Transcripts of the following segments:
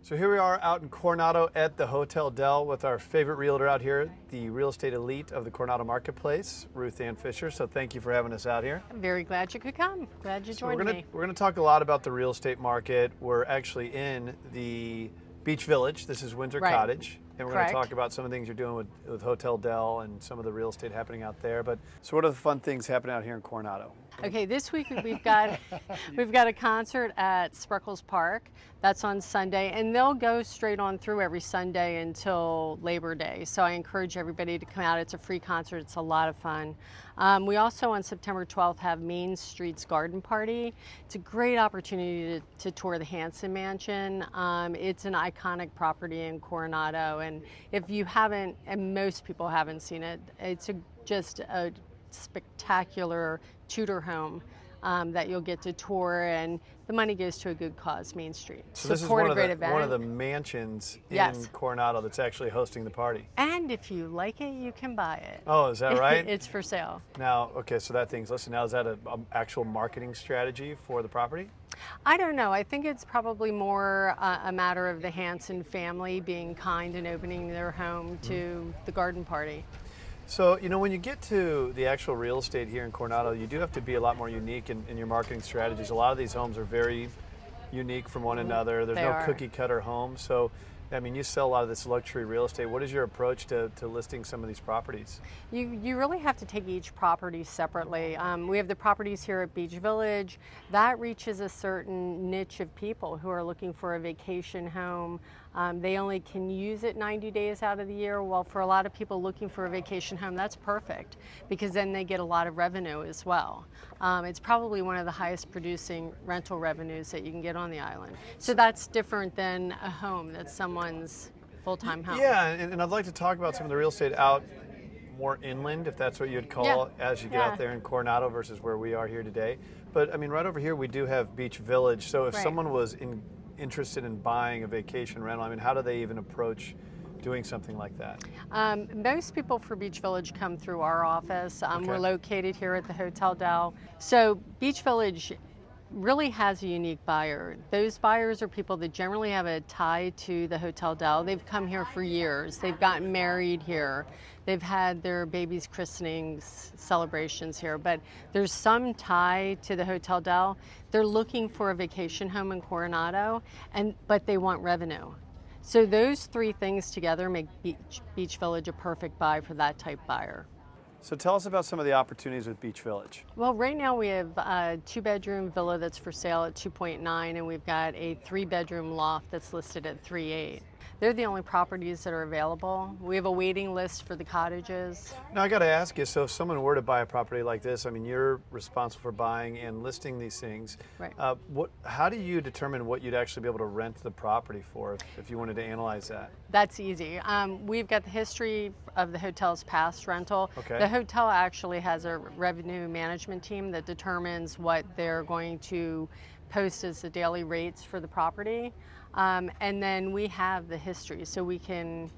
So here we are out in Coronado at the Hotel Del with our favorite realtor out here, the real estate elite of the Coronado marketplace, Ruth Ann Fisher. So thank you for having us out here. I'm very glad you could come. Glad you joined me. We're gonna talk a lot about the real estate market. We're actually in the Beach Village. This is Windsor Cottage. And we're going to talk about some of the things you're doing with Hotel Del and some of the real estate happening out there. But so what are the fun things happening out here in Coronado? Okay, this week we've got a concert at Spreckles Park. That's on Sunday, and they'll go straight on through every Sunday until Labor Day. So I encourage everybody to come out. It's a free concert. It's a lot of fun. We also on September 12th have Main Street's Garden Party. It's a great opportunity to tour the Hanson Mansion. It's an iconic property in Coronado, and if you haven't, and most people haven't seen it, it's just a spectacular Tudor home that you'll get to tour, and the money goes to a good cause, Main Street. So this is one of the mansions in Coronado that's actually hosting the party. And if you like it, you can buy it. Oh, is that right? It's for sale. Now, okay, so listen, now is that an actual marketing strategy for the property? I don't know. I think it's probably more a matter of the Hanson family being kind and opening their home to the garden party. So, you know, when you get to the actual real estate here in Coronado, you do have to be a lot more unique in your marketing strategies. A lot of these homes are very unique from one another. There's no cookie cutter home. So, I mean, you sell a lot of this luxury real estate. What is your approach to listing some of these properties? You really have to take each property separately. We have the properties here at Beach Village. That reaches a certain niche of people who are looking for a vacation home. They only can use it 90 days out of the year. Well, for a lot of people looking for a vacation home, that's perfect because then they get a lot of revenue as well. It's probably one of the highest producing rental revenues that you can get on the island. So that's different than a home that's someone's full-time home. Yeah, and I'd like to talk about some of the real estate out more inland, if that's what you'd call it, as you get out there in Coronado versus where we are here today. But I mean, right over here we do have Beach Village. So if someone was interested in buying a vacation rental, I mean, how do they even approach doing something like that? Most people for Beach Village come through our office. We're located here at the Hotel Del. So Beach Village really has a unique buyer. Those buyers are people that generally have a tie to the Hotel Del. They've come here for years. They've gotten married here. They've had their babies' christenings, celebrations here, but there's some tie to the Hotel Del. They're looking for a vacation home in Coronado, but they want revenue. So those three things together make Beach Village a perfect buy for that type buyer. So tell us about some of the opportunities with Beach Village. Well, right now we have a 2-bedroom villa that's for sale at 2.9, and we've got a 3-bedroom loft that's listed at 3.8. They're the only properties that are available. We have a waiting list for the cottages. Now I got to ask you, so if someone were to buy a property like this, I mean, you're responsible for buying and listing these things. Right. How do you determine what you'd actually be able to rent the property for if you wanted to analyze that? That's easy. We've got the history of the hotel's past rental. Okay. The hotel actually has a revenue management team that determines what they're going to post as the daily rates for the property. And then we have the history, so we can,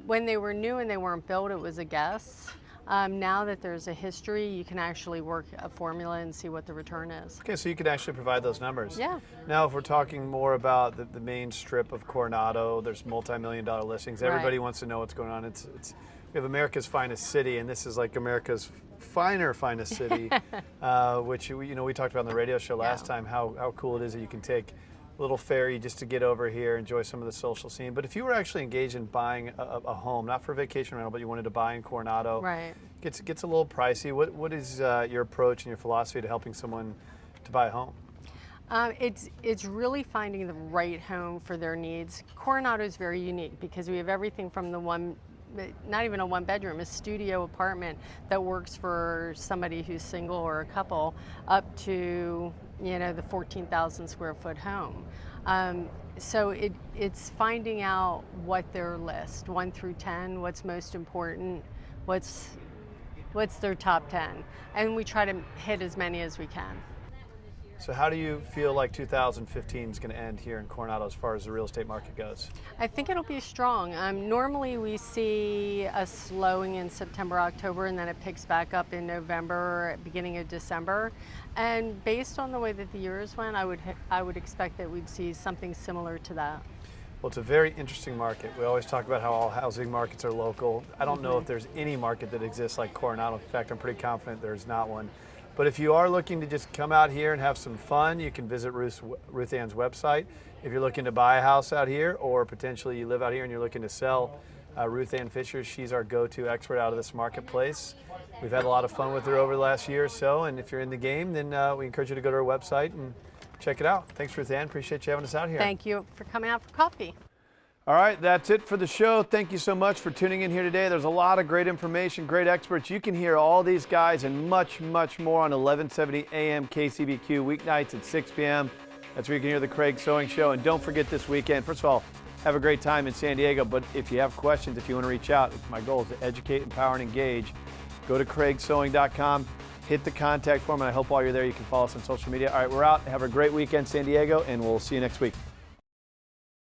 when they were new and they weren't built, it was a guess. Now that there's a history, you can actually work a formula and see what the return is. Okay, so you can actually provide those numbers. Yeah. Now, if we're talking more about the main strip of Coronado, there's multi-million-dollar listings. Everybody wants to know what's going on. We have America's finest city, and this is like America's finest city, which we talked about on the radio show last time, how cool it is that you can take a little ferry just to get over here, enjoy some of the social scene. But if you were actually engaged in buying a home, not for vacation rental, but you wanted to buy in Coronado, gets a little pricey. What is your approach and your philosophy to helping someone to buy a home? It's really finding the right home for their needs. Coronado is very unique because we have everything from not even a 1-bedroom, a studio apartment that works for somebody who's single or a couple, up to the 14,000 square foot home. So it's finding out what their list, 1 through 10, what's most important, what's their top 10, and we try to hit as many as we can. So how do you feel like 2015 is going to end here in Coronado as far as the real estate market goes? I think it'll be strong. Normally we see a slowing in September, October, and then it picks back up in November, beginning of December. And based on the way that the years went, I would expect that we'd see something similar to that. Well, it's a very interesting market. We always talk about how all housing markets are local. I don't know if there's any market that exists like Coronado. In fact, I'm pretty confident there's not one. But if you are looking to just come out here and have some fun, you can visit Ruth Ann's website. If you're looking to buy a house out here, or potentially you live out here and you're looking to sell, Ruth Ann Fisher, she's our go-to expert out of this marketplace. We've had a lot of fun with her over the last year or so, and if you're in the game, then we encourage you to go to her website and check it out. Thanks, Ruth Ann. Appreciate you having us out here. Thank you for coming out for coffee. All right, that's it for the show. Thank you so much for tuning in here today. There's a lot of great information, great experts. You can hear all these guys and much, much more on 1170 AM KCBQ weeknights at 6 p.m. That's where you can hear the Craig Sewing Show. And don't forget this weekend, first of all, have a great time in San Diego. But if you have questions, if you want to reach out, my goal is to educate, empower, and engage. Go to craigsewing.com. Hit the contact form, and I hope while you're there you can follow us on social media. All right, we're out. Have a great weekend, San Diego, and we'll see you next week.